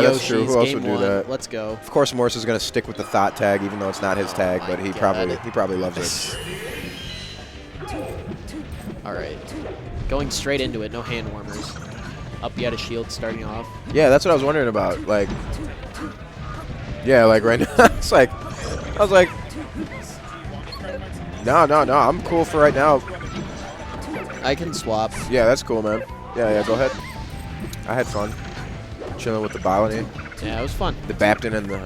Yeah, that's Yoshis, true. Who else game would do one. that? Let's go. Of course, Morse is going to stick with the thought tag, even though it's not his tag, but he God. probably loves it. All right. Going straight into it, no hand warmers. Up you had a shield starting off. Yeah, that's what I was wondering about. Like, yeah, like right now, it's like, I was like, no, I'm cool for right now. I can swap. Yeah, that's cool, man. Yeah, go ahead. I had fun chilling with the Bolony, Yeah, it was fun. the Bapton, and the.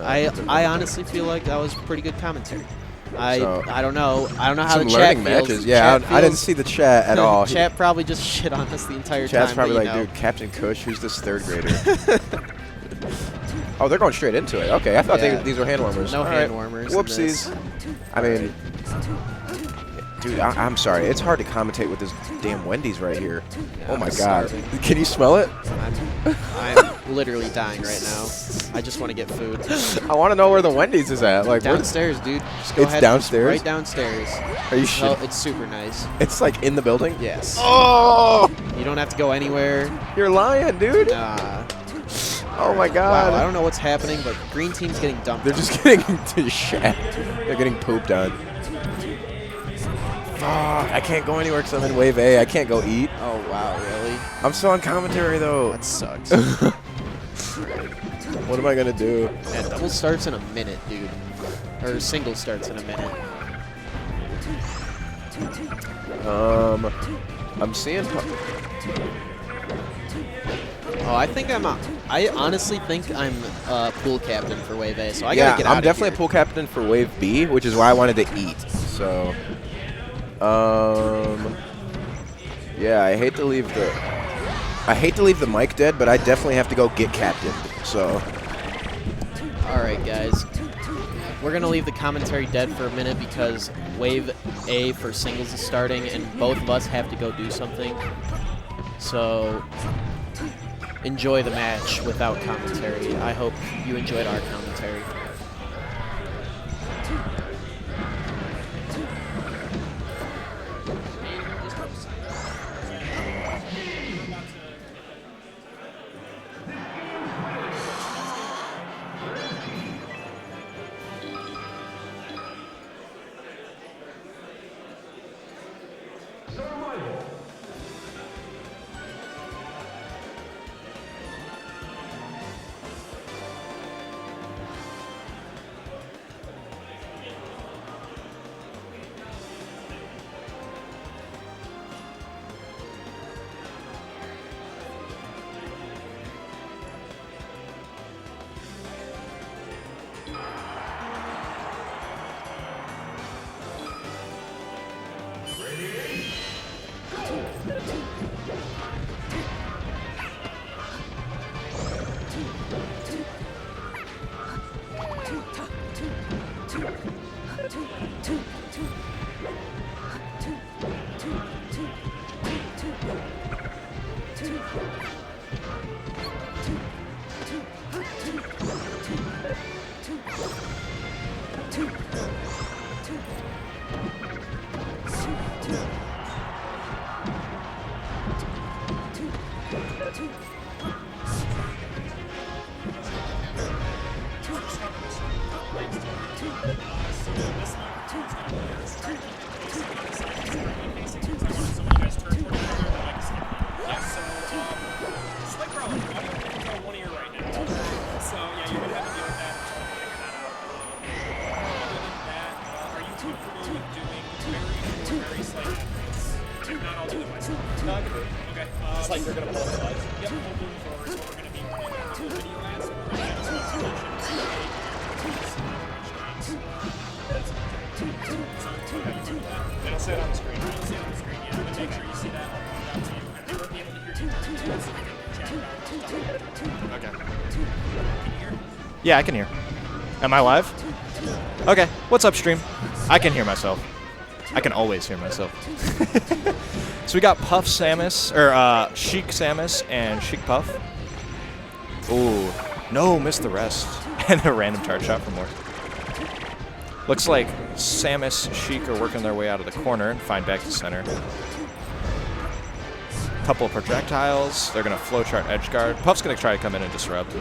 I honestly feel like that was pretty good commentary. I don't know how some the chat learning feels. matches. Yeah, Chat I didn't feels- see the chat at all. Chat probably just shit on us the entire Chat's time. probably but, like, you know. dude, Captain Kush, who's this third grader? Oh, they're going straight into it. Okay, I thought these were hand warmers. No All hand right. warmers. Whoopsies. I mean, dude, I'm sorry. It's hard to commentate with this damn Wendy's right here. Yeah, oh my I'm God. starving. Can you smell it? I'm literally dying right now. I just want to get food. I want to know where the Wendy's is at. Like Downstairs, dude. Just go It's ahead. downstairs? Right downstairs. Are you Well, shit? it's super nice. It's like in the building? Yes. Oh! You don't have to go anywhere. You're lying, dude. Nah. Oh my God. Wow, I don't know what's happening, but green team's getting dumped. They're just getting to shat. They're getting pooped on. I can't go anywhere because I'm in Wave A. I can't go eat. Oh, wow, really? I'm still on commentary, though. That sucks. What am I going to do? Yeah, double starts in a minute, dude. Or single starts in a minute. I'm seeing... Oh, I honestly think I'm pool captain for Wave A, so I gotta get out I'm of definitely here. a pool captain for Wave B, which is why I wanted to eat. So, yeah, I hate to leave the mic dead, but I definitely have to go get captain. So, All right, guys. We're going to leave the commentary dead for a minute because Wave A for singles is starting, and both of us have to go do something. So, enjoy the match without commentary. I hope you enjoyed our commentary. Yeah, I can hear. Am I live? Okay. What's up, stream? I can hear myself. I can always hear myself. So we got Puff Samus, or Sheik Samus and Sheik Puff. Ooh. No, missed the rest. And a random charge shot for more. Looks like Samus, Sheik are working their way out of the corner and find back to center. Couple of projectiles. They're going to flowchart edge guard. Puff's going to try to come in and disrupt.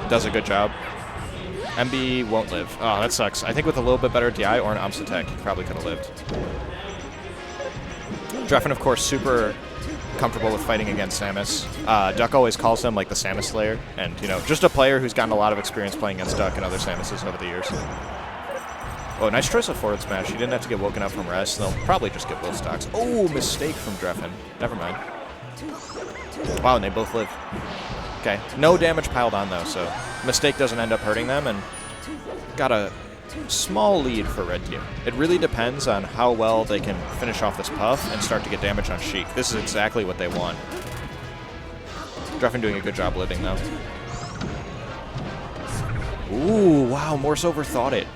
does a good job. MB won't live. Oh, that sucks. I think with a little bit better DI or an Umps attack, he probably could have lived. Drephen, of course, super comfortable with fighting against Samus. Duck always calls him like the Samus Slayer, and you know, just a player who's gotten a lot of experience playing against Duck and other Samuses over the years. Oh, nice choice of forward smash. He didn't have to get woken up from rest. They'll probably just get both stocks. Oh, mistake from Drephen. Never mind. Wow, and they both live. Okay, no damage piled on though, so mistake doesn't end up hurting them, and got a small lead for red team. It really depends on how well they can finish off this puff and start to get damage on Sheik. This is exactly what they want. Drephen doing a good job living though. Ooh, wow, Morse overthought it.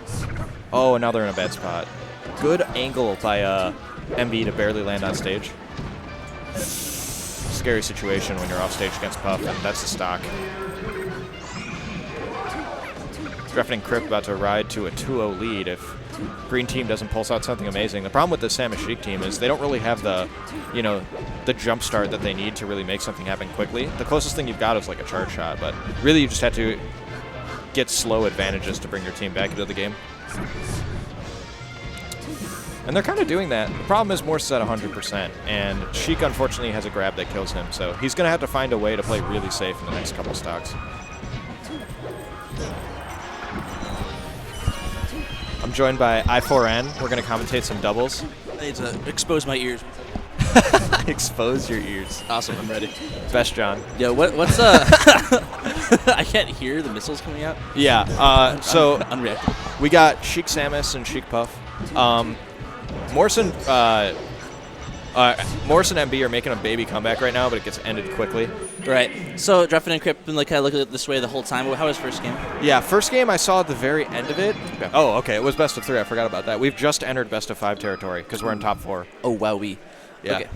Oh, now they're in a bad spot. Good angle by MB to barely land on stage. Scary situation when you're off stage against Puff, and that's the stock. Drephen and Crip about to ride to a 2-0 lead if green team doesn't pulse out something amazing. The problem with the Samus Sheik team is they don't really have the, you know, the jump start that they need to really make something happen quickly. The closest thing you've got is like a charge shot, but really you just have to get slow advantages to bring your team back into the game. And they're kind of doing that. The problem is Morse is at 100%, and Sheik unfortunately has a grab that kills him, so he's going to have to find a way to play really safe in the next couple stocks. I'm joined by I4N. We're going to commentate some doubles. I need to expose my ears. Expose your ears. Awesome, I'm ready. Best John. Yo, what's I can't hear the missiles coming out. Yeah, so Unreactive. we got Sheik Samus and Sheik Puff. Morse and MB are making a baby comeback right now, but it gets ended quickly. Right. So Drephen and Crip been like kind of looking at it this way the whole time. How was first game? Yeah, first game I saw at the very end of it. Yeah. Oh, okay, it was best of 3. I forgot about that. We've just entered best of 5 territory because we're in top 4. Oh wow, we. Yeah. Okay.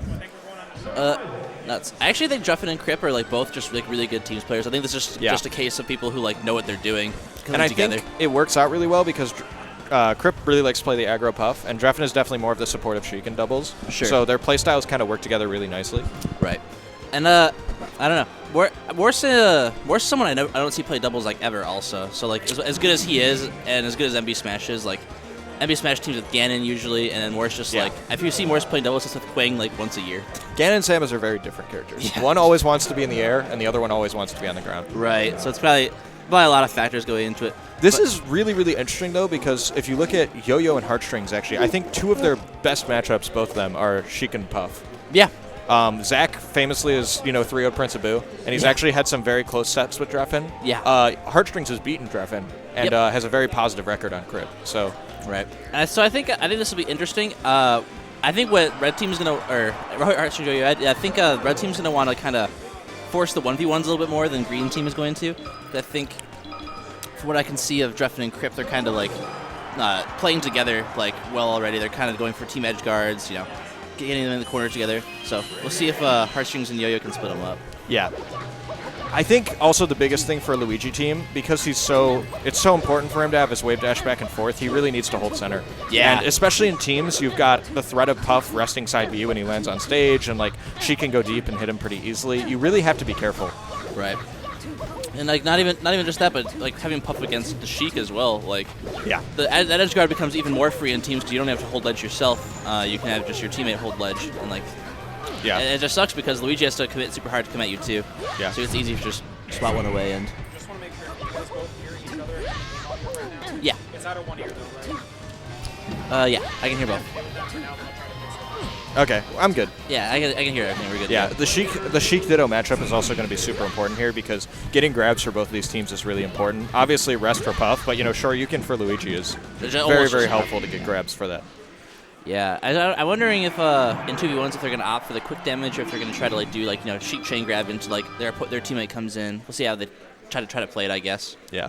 Nuts. I actually think Drephen and Crip are like both just like really good teams players. I think this is just a case of people who like know what they're doing. And I think it works out really well because Crip really likes to play the aggro Puff, and Drephen is definitely more of the supportive Sheik in doubles. Sure. So their playstyles kind of work together really nicely. Right. And I don't know. Morse is someone I don't see play doubles like ever. Also, so like as good as he is, and as good as MBSmash is, like MBSmash teams with Ganon usually, and then Morse just like if you see Morse playing doubles, it's with Quang like once a year. Ganon and Samus are very different characters. Yeah. One always wants to be in the air, and the other one always wants to be on the ground. Right. So it's probably a lot of factors going into it. This is really, really interesting, though, because if you look at Yo-Yo and Heartstrings, actually, I think 2 of their best matchups, both of them, are Sheik and Puff. Yeah. Zach famously is, 3-0'd Prince Abu, and he's actually had some very close sets with Drephen. Yeah. Heartstrings has beaten Drephen, and has a very positive record on Crip. So, right. So I think this will be interesting. I think what Red Team's gonna I think Red Team's gonna want to kind of force the 1v1s a little bit more than Green Team is going to. I think, from what I can see of Drephen and Crip, they're kind of like playing together like well already. They're kind of going for team edge guards, getting them in the corner together. So we'll see if Heartstrings and Yo-Yo can split them up. Yeah. I think also the biggest thing for a Luigi team, because it's so important for him to have his wave dash back and forth, he really needs to hold center. Yeah. And especially in teams, you've got the threat of Puff resting side B when he lands on stage, and like she can go deep and hit him pretty easily. You really have to be careful. Right. And like not even just that, but like having Puff against the Sheik as well. Like that edge guard becomes even more free in teams because you don't have to hold ledge yourself. You can have just your teammate hold ledge, and like and it just sucks because Luigi has to commit super hard to come at you too. Yeah. So it's easy to just spot one away and. Just want to make sure you guys both hear each other. Yeah. It's out of one ear though, right? Yeah, I can hear both. Okay, I'm good. Yeah, I can hear everything. We're good. Yeah, the Sheik Ditto matchup is also going to be super important here because getting grabs for both of these teams is really important. Obviously, rest for Puff, but sure, you can for Luigi is very, very helpful to get grabs for that. Yeah, I'm wondering if in 2v1s if they're going to opt for the quick damage or if they're going to try to do Sheik chain grab into their teammate comes in. We'll see how they try to play it, I guess. Yeah,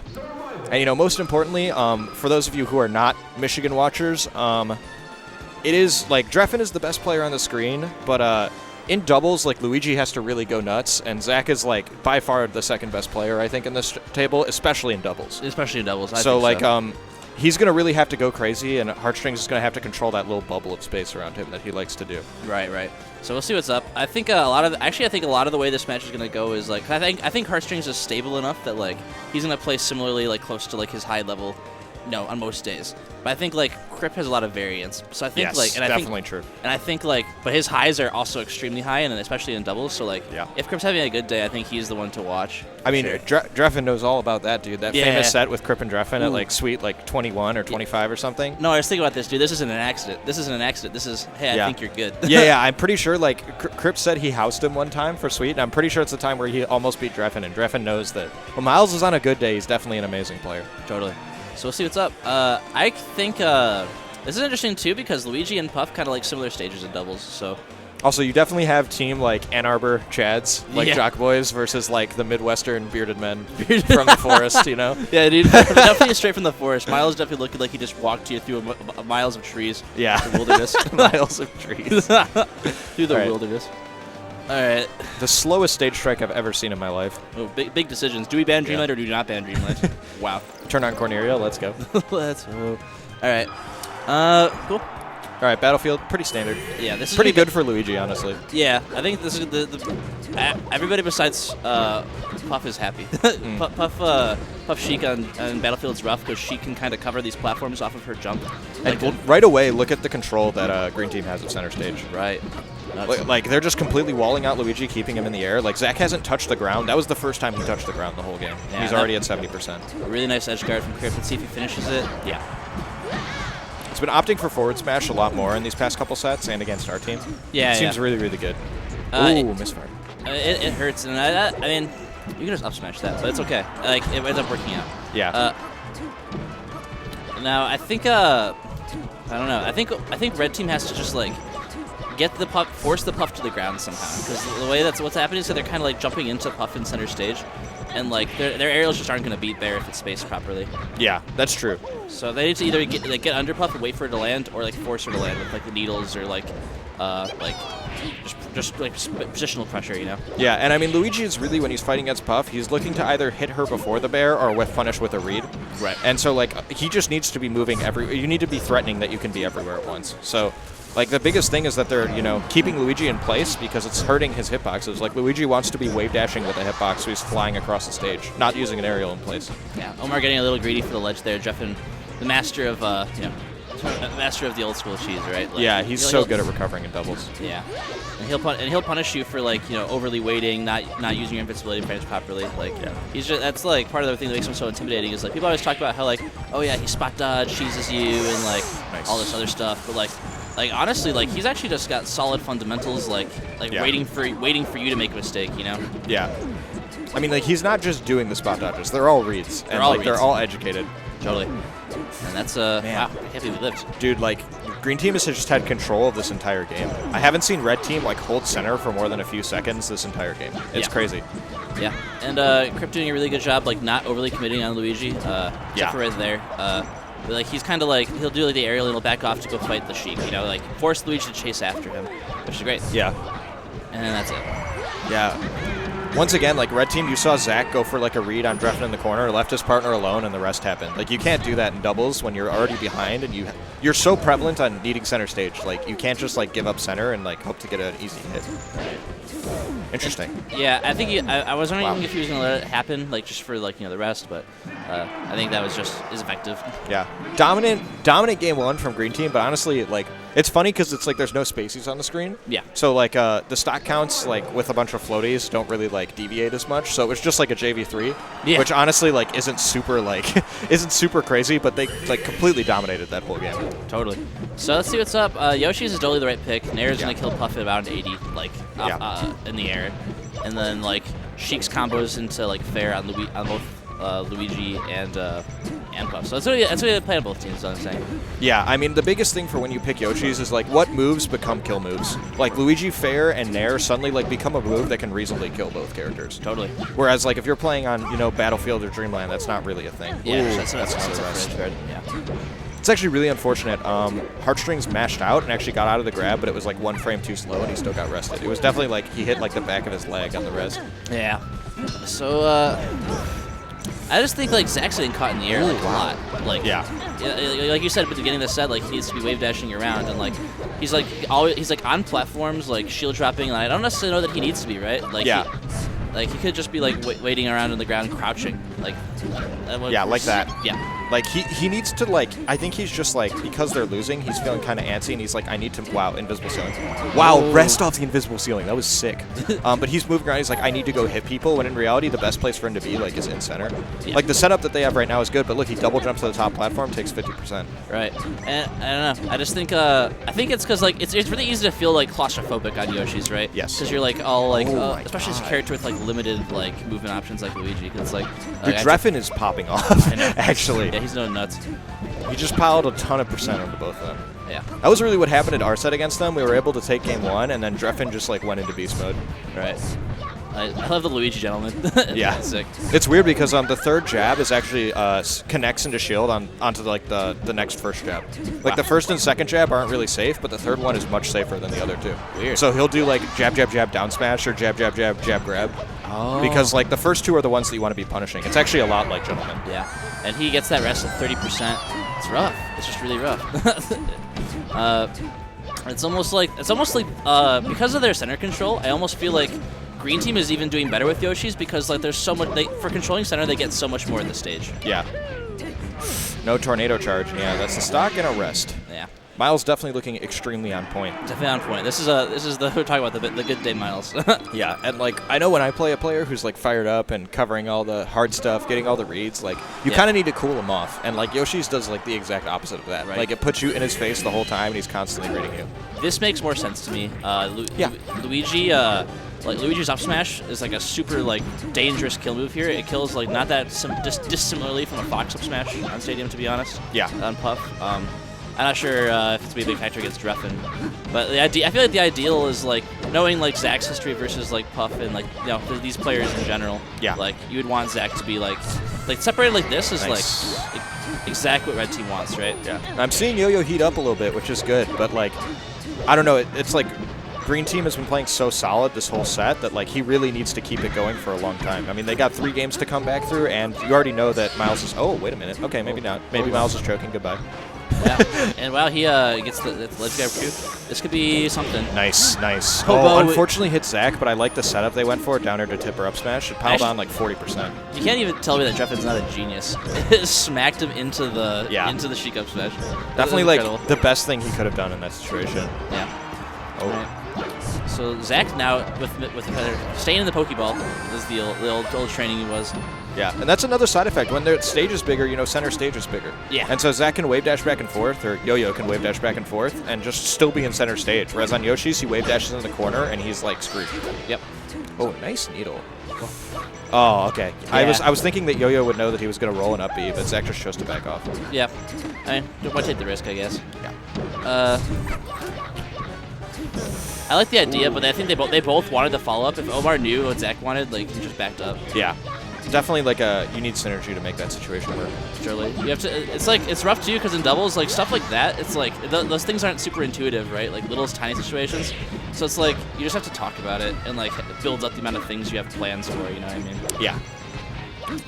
and most importantly, for those of you who are not Michigan watchers, it is Drephen is the best player on the screen, but in doubles, like Luigi has to really go nuts, and Zach is like by far the second best player I think in this table, especially in doubles. Especially in doubles. So like he's gonna really have to go crazy, and Heartstrings is gonna have to control that little bubble of space around him that he likes to do. Right, right. So we'll see what's up. I think a lot of the way this match is gonna go is like I think Heartstrings is stable enough that like he's gonna play similarly like close to like his high level, on most days. But I think like Crip has a lot of variance. So I think Yes, like definitely true. And I think like but his highs are also extremely high, and especially in doubles. So like if Crip's having a good day, I think he's the one to watch. I mean, sure. Drephen knows all about that, dude. That Yeah. famous set with Crip and Drephen at like sweet like 21 or 25 or something. No, I was thinking about this, dude. This isn't an accident. This isn't an accident. This is, hey, I think you're good. yeah, I'm pretty sure, like, Crip said he housed him one time for sweet, and I'm pretty sure it's the time where he almost beat Drephen, and Drephen knows that when Miles is on a good day, he's definitely an amazing player. Totally. So we'll see what's up. I think this is interesting, too, because Luigi and Puff kind of like similar stages in doubles, so... Also, you definitely have team like Ann Arbor Chads, like Jock Boys, versus like the Midwestern bearded men from the forest, you know? Yeah, dude. Definitely straight from the forest. Miles definitely looking like he just walked you through miles of trees. Yeah. The wilderness. Miles of trees. Through the wilderness. All right. The slowest stage strike I've ever seen in my life. Oh, big decisions. Do we ban Dreamland or do we not ban Dreamland? Wow. Turn on Cornelia. Let's go. Let's go. All right. Cool. All right, Battlefield, pretty standard. Yeah, this is pretty good for Luigi, honestly. Yeah, I think this is everybody besides Puff is happy. Puff Sheik on Battlefield's rough because she can kind of cover these platforms off of her jump. And right away, look at the control that Green Team has at center stage. Right. Like they're just completely walling out Luigi, keeping him in the air. Like Zach hasn't touched the ground. That was the first time he touched the ground the whole game. Yeah, he's already at 70%. A really nice edge guard from Crip. Let's see if he finishes it. Yeah. He's been opting for forward smash a lot more in these past couple sets and against our team. Yeah, it seems really, really good. Ooh, misfire. It hurts, and I mean, you can just up smash that, but it's okay. Like it ends up working out. Yeah. Now I think I don't know. I think red team has to just like get the Puff, force the Puff to the ground somehow, because the way that's what's happening is that they're kind of like jumping into Puff in center stage, and like their aerials just aren't going to beat Bear if it's spaced properly. Yeah, that's true. So they need to either get under Puff and wait for it to land, or like force her to land with like the needles or like just like positional pressure, you know. Yeah, and I mean Luigi is really, when he's fighting against Puff, he's looking to either hit her before the Bear or punish with a read. Right. And so like he just needs to be moving you need to be threatening that you can be everywhere at once. So like the biggest thing is that they're, keeping Luigi in place because it's hurting his hitboxes. Like Luigi wants to be wave dashing with a hitbox, so he's flying across the stage, not using an aerial in place. Yeah, Omar getting a little greedy for the ledge there. Drephen, the master of master of the old school cheese, right? Like, yeah, he's so good at recovering in doubles. Yeah, and he'll punish you for like overly waiting, not using your invincibility frames properly. Like that's like part of the thing that makes him so intimidating is like people always talk about how like, oh yeah, he spot dodge cheeses you and like all this other stuff, but like honestly, like he's actually just got solid fundamentals, like waiting for you to make a mistake, you know? Yeah. I mean, like he's not just doing the spot dodges; they're all reads, they're all educated. Totally. And that's wow, I can't believe we lived. Dude, like Green Team has just had control of this entire game. I haven't seen Red Team like hold center for more than a few seconds this entire game. It's crazy. Yeah, and Crip doing a really good job, like not overly committing on Luigi. Except for right there. But, like he's kind of like he'll do like the aerial and he'll back off to go fight the Sheik. Like force Luigi to chase after him, which is great. Yeah. And that's it. Yeah. Once again, like Red Team, you saw Zach go for like a read on Drephen in the corner, left his partner alone, and the rest happened. Like you can't do that in doubles when you're already behind, and you're so prevalent on needing center stage. Like you can't just like give up center and like hope to get an easy hit. Interesting. Yeah, I think I was wondering if he was gonna let it happen, like just for like the rest, but I think that was just as effective. Yeah, dominant game one from Green Team, but honestly, like it's funny because it's like there's no spacies on the screen. Yeah. So like the stock counts like with a bunch of floaties don't really like deviate as much. So it was just like a JV3, which honestly like isn't super crazy, but they like completely dominated that whole game. Totally. So let's see what's up. Yoshi's is totally the right pick. Nair's gonna kill Puff at about an 80, like in the air, and then like Sheik's combos into like fair on both Luigi and Puff. So that's what they play on both teams, is what I'm saying. Yeah, I mean, the biggest thing for when you pick Yoshi's is, like, what moves become kill moves. Like, Luigi, Fair, and Nair suddenly, like, become a move that can reasonably kill both characters. Totally. Whereas, like, if you're playing on, Battlefield or Dreamland, that's not really a thing. Yeah, Ooh, that's another rest. Yeah. It's actually really unfortunate. Heartstrings mashed out and actually got out of the grab, but it was like 1 frame too slow, and he still got rested. It was definitely like he hit like the back of his leg on the rest. Yeah. So, I just think like Zach's getting caught in the air like a lot. Like, like you said at the beginning of the set, like he needs to be wave dashing around, and like he's like always on platforms like shield dropping. And I don't necessarily know that he needs to be, right? Like, he could just be like waiting around on the ground crouching, like. Like that. Yeah. Like, he needs to, like, I think he's just, like, because they're losing, he's feeling kind of antsy, and he's like, I need to, wow, invisible ceiling. Wow, rest off the invisible ceiling. That was sick. But he's moving around, he's like, I need to go hit people, when in reality, the best place for him to be, like, is in center. Yeah. Like, the setup that they have right now is good, but look, he double jumps to the top platform, takes 50%. Right. And I don't know. I just think, I think it's because, like, it's really easy to feel, like, claustrophobic on Yoshi's, right? Yes. Because you're, like, all, like, especially as a character with, like, limited, like, movement options like Luigi, because, like... The Drephen is popping off, actually. Yeah, he's no nuts. He just piled a ton of percent onto both of them. Yeah. That was really what happened at our set against them. We were able to take game 1, and then Drephen just like went into beast mode. Right. I love the Luigi gentleman. Yeah. Sick. It's weird because the third jab is actually connects into shield onto like the next first jab. Like the first and second jab aren't really safe, but the third one is much safer than the other two. Weird. So he'll do like jab, jab, jab, down smash, or jab, jab, jab, jab, grab. Oh. Because like the first two are the ones that you want to be punishing. It's actually a lot like gentleman. Yeah. And he gets that rest at 30%. It's rough. It's just really rough. It's almost like because of their center control, I almost feel like Green Team is even doing better with Yoshi's because like there's so much for controlling center, they get so much more at this stage. Yeah. No tornado charge. Yeah, that's the stock and a rest. Yeah. Miles definitely looking extremely on point. Definitely on point. This is the we're talking about the good day Miles. Yeah, and like I know when I play a player who's like fired up and covering all the hard stuff, getting all the reads, like you kind of need to cool him off. And like Yoshi's does like the exact opposite of that. Right. Like it puts you in his face the whole time, and he's constantly reading you. This makes more sense to me. Luigi. Like Luigi's up smash is like a super like dangerous kill move here. It kills like not that dissimilarly from a Fox up smash on Stadium, to be honest. Yeah. On Puff. I'm not sure if it's gonna be a big factor against Drephen, but I feel like the ideal is like knowing like Zach's history versus like Puff and like these players in general. Yeah. Like you would want Zach to be like separated like this is nice. like exactly what Red Team wants, right? Yeah. I'm seeing Yo-Yo heat up a little bit, which is good, but like I don't know. It's like Green Team has been playing so solid this whole set that like he really needs to keep it going for a long time. I mean, they got 3 games to come back through, and you already know that Miles is. Oh, wait a minute. Okay, maybe not. Maybe Miles is choking. Goodbye. Yeah, and wow, he gets the ledge grab too. This could be something. Nice, nice. Hobo, unfortunately hit Zach, but I like the setup they went for. Down air to tipper up smash. It piled on like 40%. You can't even tell me that Drephen's not a genius. It smacked him into the Sheik up smash. Definitely like the best thing he could have done in that situation. Yeah. Oh. Right. So Zach now with staying in the Pokeball is the old training he was. Yeah, and that's another side effect. When their stage is bigger, you know, center stage is bigger. Yeah. And so Zach can wave dash back and forth, or Yo-Yo can wave dash back and forth, and just still be in center stage. Whereas on Yoshi's, he wave dashes in the corner, and he's like screwed. Yep. Oh, nice needle. Oh, okay. Yeah. I was thinking that Yo-Yo would know that he was going to roll an up B, but Zach just chose to back off. Yeah. I mean, don't want to take the risk, I guess. Yeah. I like the idea, but I think they both wanted the follow up. If Omar knew what Zach wanted, like he just backed up. Yeah. Definitely like you need synergy to make that situation work. Surely. You have to. It's like it's rough too because in doubles, like stuff like that, it's like those things aren't super intuitive, right? Like little tiny situations. So it's like you just have to talk about it, and like it builds up the amount of things you have plans for. You know what I mean? Yeah.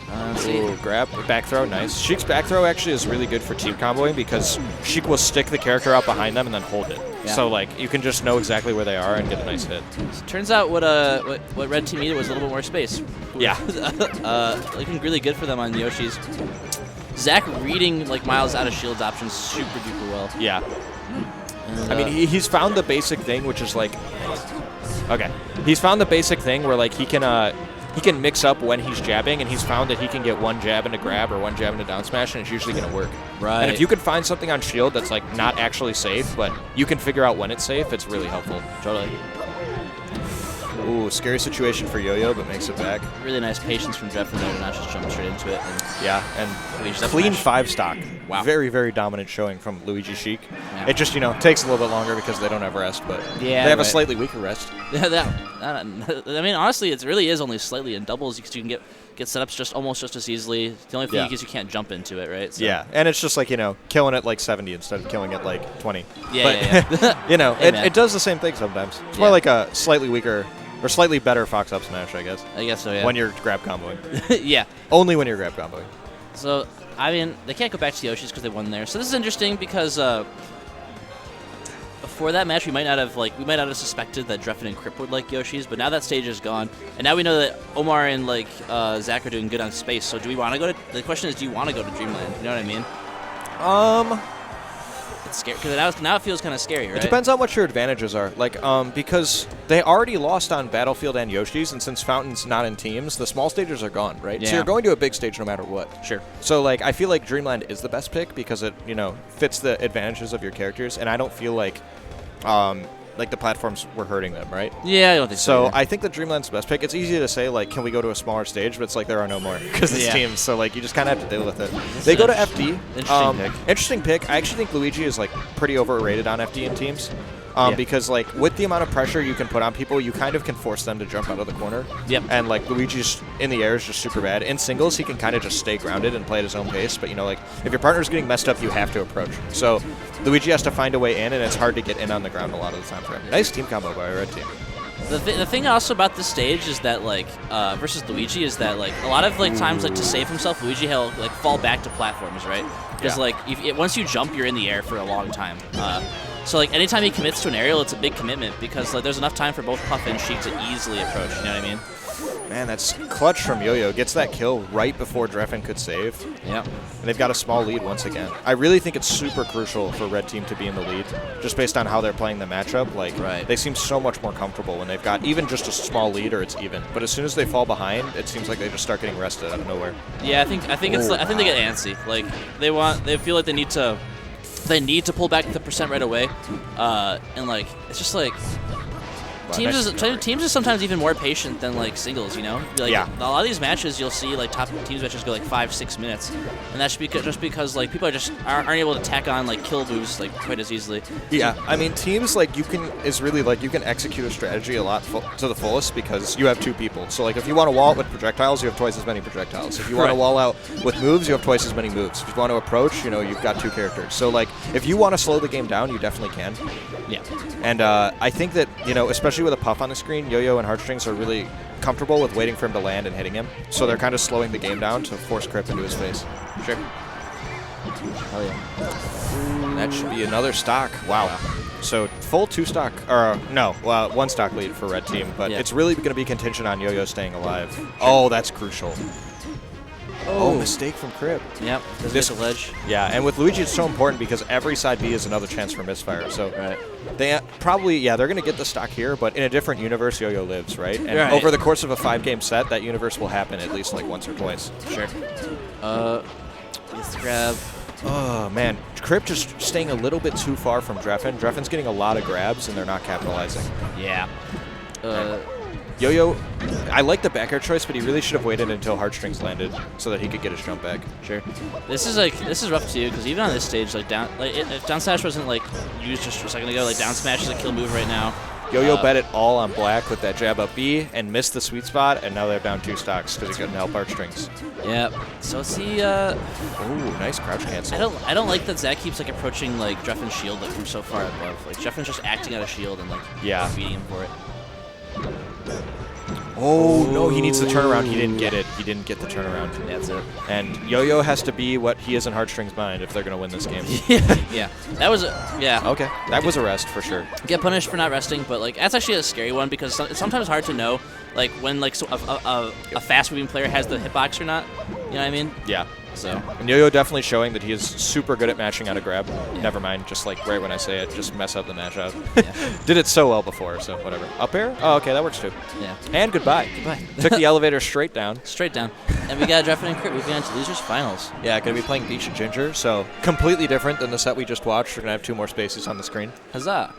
Let's see. Ooh, grab, back throw, nice. Sheik's back throw actually is really good for team comboing because Sheik will stick the character out behind them and then hold it. Yeah. So like you can just know exactly where they are and get a nice hit. Turns out what Red Team needed was a little bit more space. Yeah. Looking really good for them on Yoshi's. Zach reading like Miles out of shields options super duper well. Yeah. And, I mean, he's found the basic thing, which is like, okay, he's found the basic thing where like he can mix up when he's jabbing, and he's found that he can get one jab into grab or one jab into down smash, and it's usually going to work. Right. And if you can find something on shield that's like not actually safe, but you can figure out when it's safe, it's really helpful. Totally. Ooh, scary situation for Yo-Yo, but makes it back. Really nice patience from Drephen there to not just jump straight into it. And Yeah, and Luigi's up clean smash. 5 stock. Wow. Very, very dominant showing from Luigi Sheik. Yeah. It just, takes a little bit longer because they don't have rest, but Yeah, they have a right. slightly weaker rest. Yeah, I mean, honestly, it really is only slightly in doubles because you can get setups almost just as easily. The only thing Yeah. is you can't jump into it, right? So. Yeah, and it's just like, killing it like 70 instead of killing it like 20. Yeah, but, yeah. Hey, man. it does the same thing sometimes. It's more Yeah. like a slightly weaker or slightly better Fox up smash, I guess. I guess so, yeah. When you're grab comboing. Yeah. Only when you're grab comboing. So, I mean, they can't go back to Yoshi's because they won there. So this is interesting because before that match, we might not have suspected that Drephen and Crip would like Yoshi's, but now that stage is gone, and now we know that Omar and Zach are doing good on space. So do we want to go to? The question is, do you want to go to Dreamland? You know what I mean? It's scary because now it feels kind of scary, right? It depends on what your advantages are. Because they already lost on Battlefield and Yoshi's, and since Fountain's not in teams, the small stages are gone, right? Yeah. So you're going to a big stage no matter what. Sure. So, I feel like Dreamland is the best pick because it, fits the advantages of your characters, and I don't feel like the platforms were hurting them, right? Yeah, I don't think so. So I think that Dreamland's the best pick. It's easy to say, can we go to a smaller stage? But it's like there are no more because it's Yeah. teams. So, you just kind of have to deal with it. That's They go an to FD. interesting pick. Interesting pick. I actually think Luigi is, pretty overrated on FD in teams. Yeah. Because, with the amount of pressure you can put on people, you kind of can force them to jump out of the corner. Yep. And, Luigi's in the air is just super bad. In singles, he can kind of just stay grounded and play at his own pace. But, if your partner's getting messed up, you have to approach. So Luigi has to find a way in, and it's hard to get in on the ground a lot of the time for him. Nice team combo by Red Team. The thing also about this stage is that versus Luigi is that a lot of times to save himself, Luigi will fall back to platforms, right? Because Yeah. once you jump, you're in the air for a long time. So anytime he commits to an aerial, it's a big commitment because there's enough time for both Puff and Sheik to easily approach. You know what I mean? Man, that's clutch from Yo-Yo. Gets that kill right before Drephen could save. Yep. And they've got a small lead once again. I really think it's super crucial for Red Team to be in the lead, just based on how they're playing the matchup. Right. They seem so much more comfortable when they've got even just a small lead or it's even. But as soon as they fall behind, it seems like they just start getting rested out of nowhere. Yeah, I think they get antsy. They feel like they need to pull back the percent right away, and it's just Teams is sometimes even more patient than singles, Yeah. A lot of these matches you'll see top teams matches go 5-6 minutes, and that's just because people aren't able to tack on kill moves quite as easily. Yeah, I mean teams you can execute a strategy a lot to the fullest because you have two people. So if you want to wall out with projectiles, you have twice as many projectiles. If you want to wall out with moves, you have twice as many moves. If you want to approach, you've got two characters. So if you want to slow the game down, you definitely can. Yeah. And I think that especially with a Puff on the screen, Yo-Yo and Heartstrings are really comfortable with waiting for him to land and hitting him. So they're kind of slowing the game down to force Crip into his face. Sure. Hell yeah. That should be another stock. Wow. So full 2 stock, or no, 1 stock lead for Red Team, but Yeah. it's really going to be contingent on Yo-Yo staying alive. Oh, that's crucial. Oh, mistake from Crip. Yep. This ledge. Yeah, and with Luigi it's so important because every side B is another chance for misfire. So Right. they probably, they're going to get the stock here, but in a different universe, Yo-Yo lives, right? And Right. over the course of a 5-game set, that universe will happen at least once or twice. Sure. Let's grab. Oh, man. Crip just staying a little bit too far from Drephen. Drephen's getting a lot of grabs, and they're not capitalizing. Yeah. Yo-Yo, I like the back air choice, but he really should have waited until Heartstrings landed so that he could get his jump back. Sure. This is rough too because even on this stage, if down smash wasn't used just a second ago, down smash is a kill move right now. Yo-Yo bet it all on black with that jab up B and missed the sweet spot, and now they're down 2 stocks because he couldn't help Heartstrings. Yep. So let's see. Ooh, nice crouch cancel. I don't like that Zach keeps approaching Drephen's shield from so far above. Drephen's just acting out of shield and beating him for it. Oh, no, he needs the turnaround. He didn't get it. He didn't get the turnaround. That's it. And Yo-Yo has to be what he is in Heartstrings' mind if they're going to win this game. Yeah. That was Okay, that was a rest for sure. Get punished for not resting, but that's actually a scary one because it's sometimes hard to know when a fast-moving player has the hitbox or not. You know what I mean? Yeah. So. And Yo-Yo definitely showing that he is super good at matching out a grab. Yeah. Never mind, just right when I say it, just mess up the match out. Yeah. Did it so well before, so whatever. Up air? Oh, okay, that works too. Yeah. And goodbye. Goodbye. Took the elevator straight down. Straight down. And we got Drephen and Crip moving on to Losers Finals. Yeah, going to be playing Beach and Ginger, so completely different than the set we just watched. We're going to have 2 more spaces on the screen. Huzzah.